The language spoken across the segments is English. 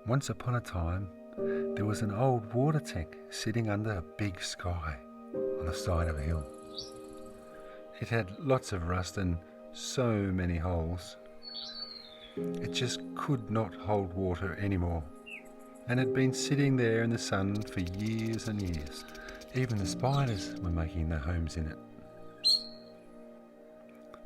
Once upon a time, there was an old water tank sitting under a big sky on the side of a hill. It had lots of rust and so many holes. It just could not hold water anymore, and had been sitting there in the sun for years and years. Even the spiders were making their homes in it.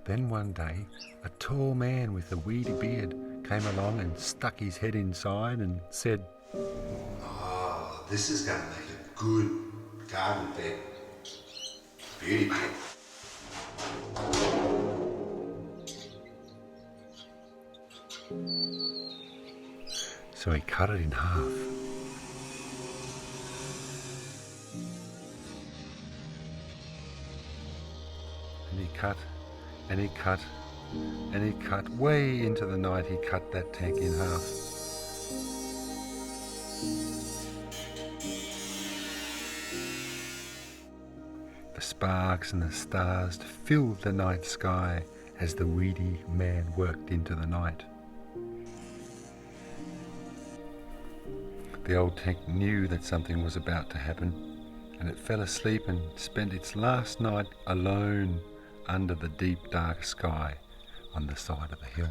Then one day, a tall man with a weedy beard came along and stuck his head inside and said, "Oh, this is going to make a good garden bed. Beauty, mate." So he cut it in half. And he cut, and he cut, and he cut. Way into the night he cut that tank in half. The sparks and the stars filled the night sky as the weedy man worked into the night. The old tank knew that something was about to happen, and it fell asleep and spent its last night alone under the deep dark sky on the side of the hill.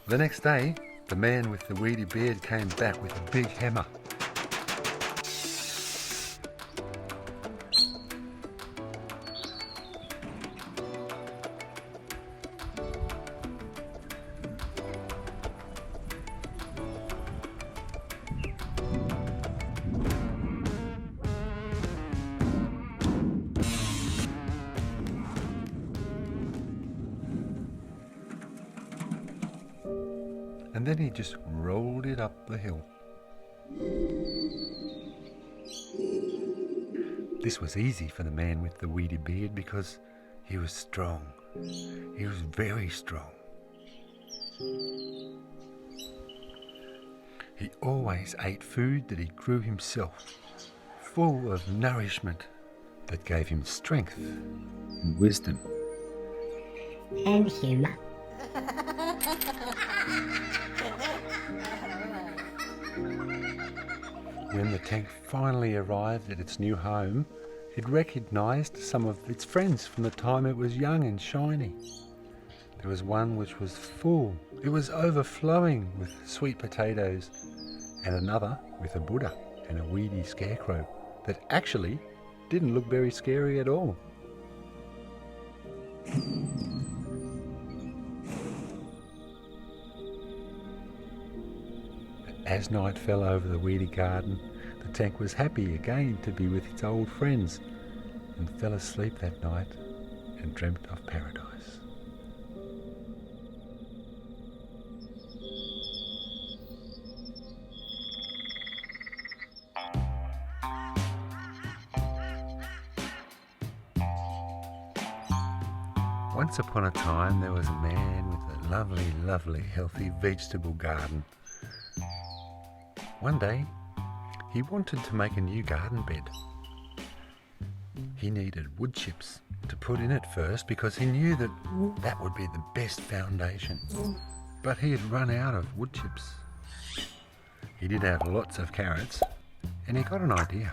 The next day, the man with the weedy beard came back with a big hammer. And then he just rolled it up the hill. This was easy for the man with the weedy beard because he was strong. He was very strong. He always ate food that he grew himself, full of nourishment that gave him strength and wisdom. And humour. When the tank finally arrived at its new home, it recognised some of its friends from the time it was young and shiny. There was one which was full. It was overflowing with sweet potatoes, and another with a Buddha and a weedy scarecrow that actually didn't look very scary at all. As night fell over the weedy garden, the tank was happy again to be with its old friends, and fell asleep that night and dreamt of paradise. Once upon a time there was a man with a lovely, lovely, healthy vegetable garden. One day, he wanted to make a new garden bed. He needed wood chips to put in it first because he knew that that would be the best foundation. But he had run out of wood chips. He did have lots of carrots, and he got an idea.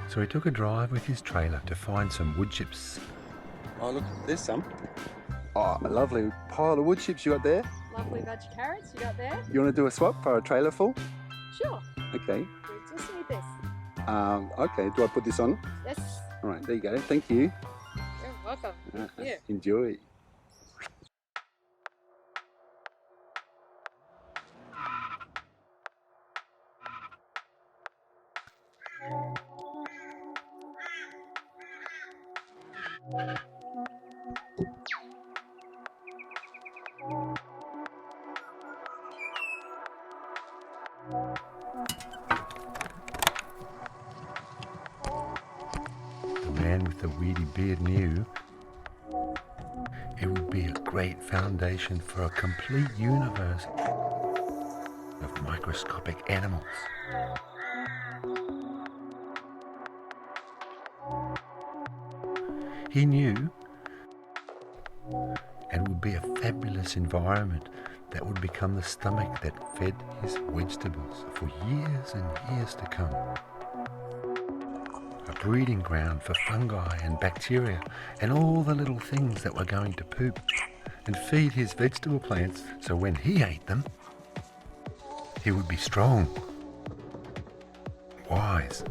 So he took a drive with his trailer to find some wood chips. Oh, look, there's some. Oh, a lovely pile of wood chips you got there. Lovely veggie carrots you got there. You want to do a swap for a trailer full? Sure. Okay. We just need this. Okay, do I put this on? Yes. All right, there you go. Thank you. You're welcome. Thank you. Enjoy. The man with the weedy beard knew it would be a great foundation for a complete universe of microscopic animals. He knew it would be a fabulous environment that would become the stomach that fed his vegetables for years and years to come. A breeding ground for fungi and bacteria and all the little things that were going to poop and feed his vegetable plants, so when he ate them, he would be strong, wise.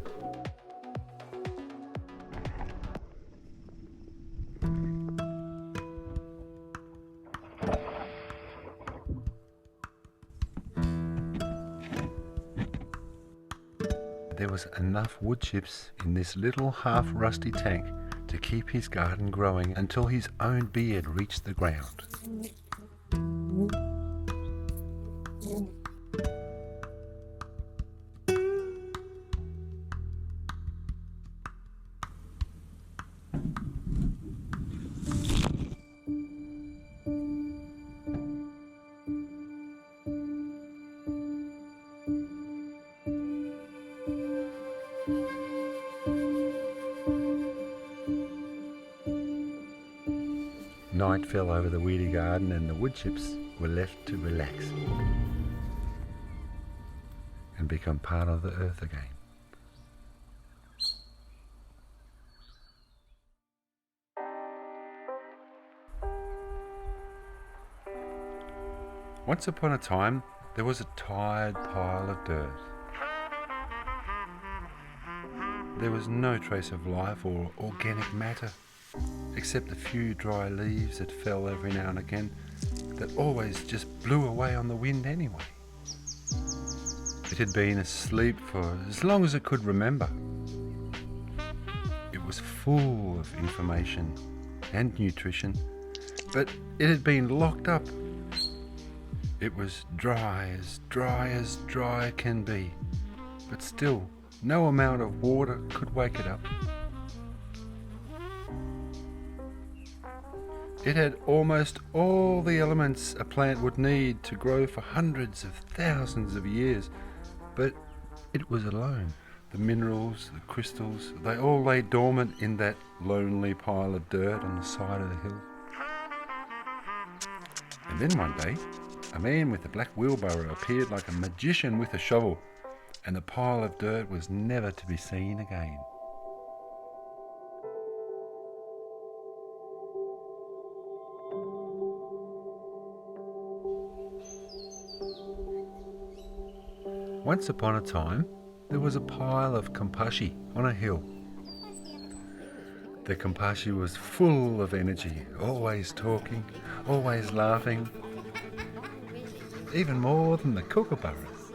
There was enough wood chips in this little half-rusty tank to keep his garden growing until his own beard reached the ground. Night fell over the weedy garden and the wood chips were left to relax and become part of the earth again. Once upon a time, there was a tired pile of dirt. There was no trace of life or organic matter, except a few dry leaves that fell every now and again that always just blew away on the wind anyway. It had been asleep for as long as it could remember. It was full of information and nutrition, but it had been locked up. It was dry as dry can be, but still no amount of water could wake it up. It had almost all the elements a plant would need to grow for hundreds of thousands of years, but it was alone. The minerals, the crystals, they all lay dormant in that lonely pile of dirt on the side of the hill. And then one day, a man with a black wheelbarrow appeared like a magician with a shovel, and the pile of dirt was never to be seen again. Once upon a time, there was a pile of kampashi on a hill. The kampashi was full of energy, always talking, always laughing, even more than the kookaburras.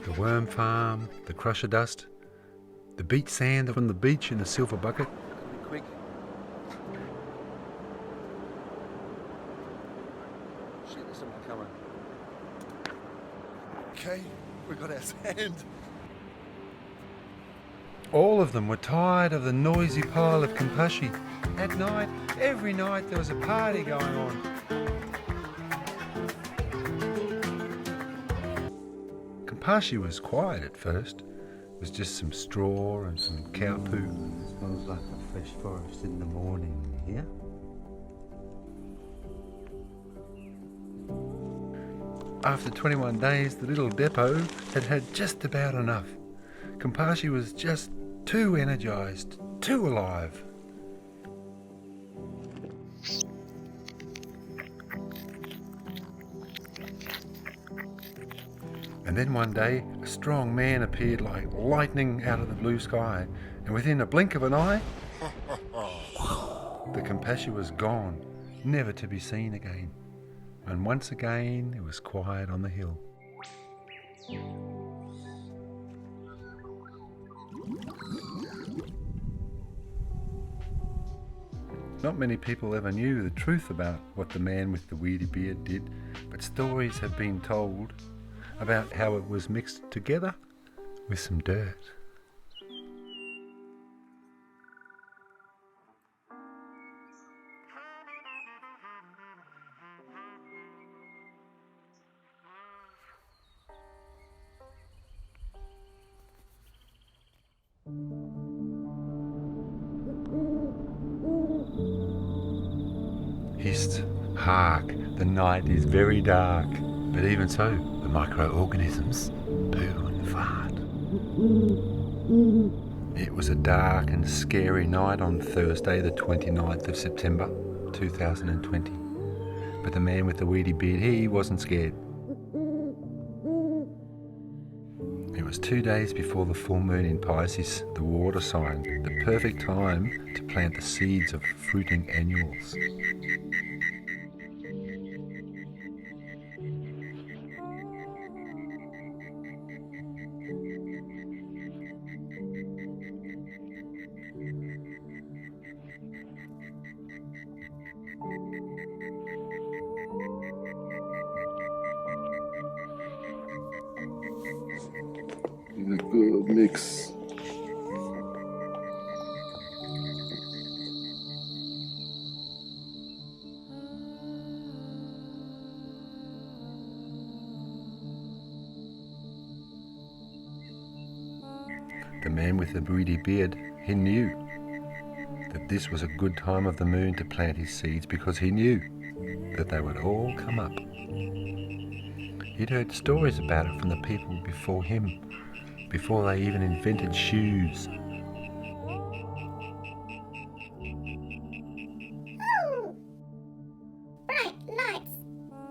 The worm farm, the crusher dust, the beach sand from the beach in the silver bucket. Quick. Shit, there's someone coming. Okay, we got our sand. All of them were tired of the noisy pile of kampashi. At night, every night there was a party going on. Kampashi was quiet at first. It was just some straw and some cow poo. It smells like a fresh forest in the morning here. After 21 days, the little depot had had just about enough. Kampashi was just too energized, too alive. And then one day, a strong man appeared like lightning out of the blue sky, and within a blink of an eye, the kampashi was gone, never to be seen again. And once again, it was quiet on the hill. Not many people ever knew the truth about what the man with the weedy beard did, but stories have been told about how it was mixed together with some dirt. hissed, "Hark, the night is very dark." But even so, the microorganisms poo and fart. It was a dark and scary night on Thursday, the 29th of September, 2020. But the man with the weedy beard, he wasn't scared. It was 2 days before the full moon in Pisces, the water sign, the perfect time to plant the seeds of fruiting annuals. A good mix. The man with the weedy beard, he knew that this was a good time of the moon to plant his seeds because he knew that they would all come up. He'd heard stories about it from the people before him, before they even invented shoes. Oh! Bright lights!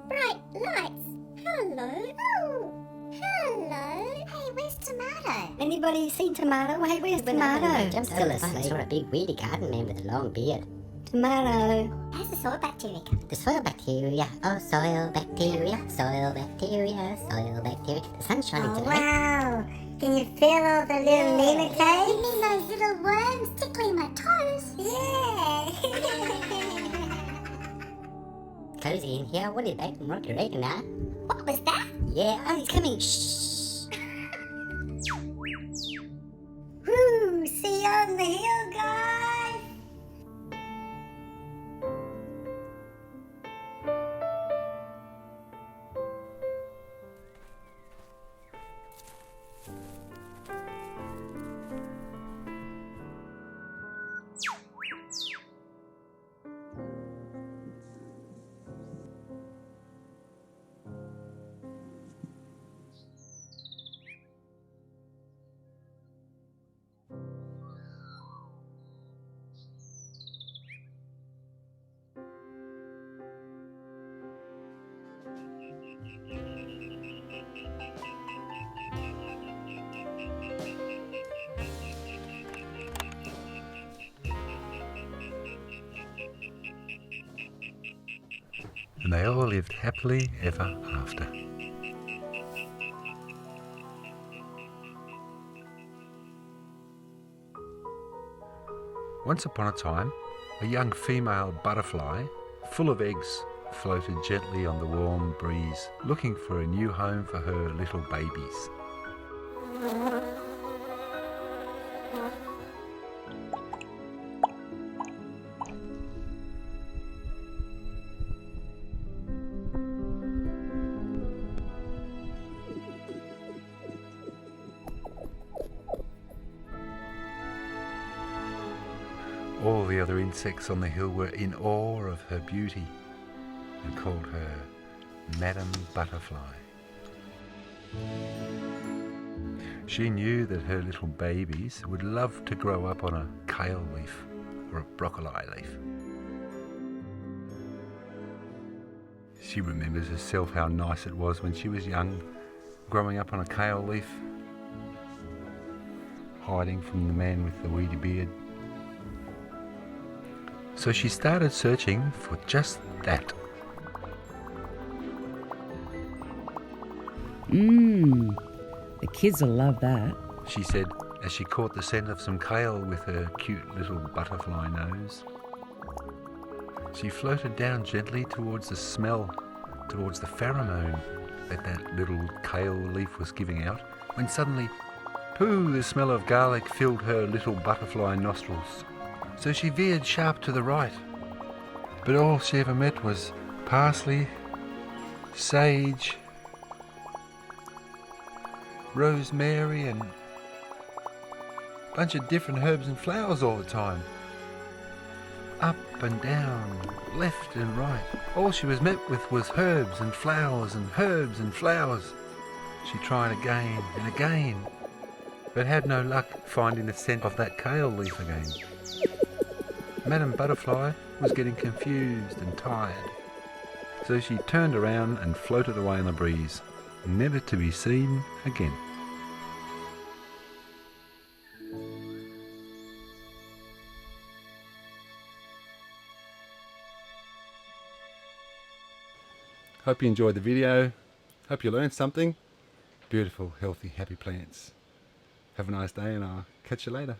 Bright lights! Hello! Oh! Hello! Hey, where's Tomato? Anybody seen Tomato? Hey, where's Tomato? I'm still asleep. I saw a big weedy garden man with a long beard. Tomato. How's the soil bacteria? The soil bacteria. Oh, soil bacteria. Soil bacteria. Soil bacteria. The sun's shining Oh, today. wow! Can you feel all the little nematodes? You mean those little worms tickling my toes? Yeah! Cozy in here. What is that? What you reckon, huh? What was that? Yeah, oh, he's coming. Shh. Woo! See you on the hill, guys! And they all lived happily ever after. Once upon a time, a young female butterfly, full of eggs, floated gently on the warm breeze, looking for a new home for her little babies. All the other insects on the hill were in awe of her beauty and called her Madam Butterfly. She knew that her little babies would love to grow up on a kale leaf or a broccoli leaf. She remembers herself how nice it was when she was young, growing up on a kale leaf, hiding from the man with the weedy beard. So she started searching for just that. The kids will love that. She said as she caught the scent of some kale with her cute little butterfly nose. She floated down gently towards the smell, towards the pheromone that little kale leaf was giving out, when suddenly, pooh, the smell of garlic filled her little butterfly nostrils. So she veered sharp to the right. But all she ever met was parsley, sage, rosemary, and a bunch of different herbs and flowers all the time. up and down, left and right. All she was met with was herbs and flowers and herbs and flowers. She tried again and again, but had no luck finding the scent of that kale leaf again. Madam Butterfly was getting confused and tired, so she turned around and floated away on the breeze, never to be seen again. Hope you enjoyed the video. Hope you learned something. Beautiful, healthy, happy plants. Have a nice day and I'll catch you later.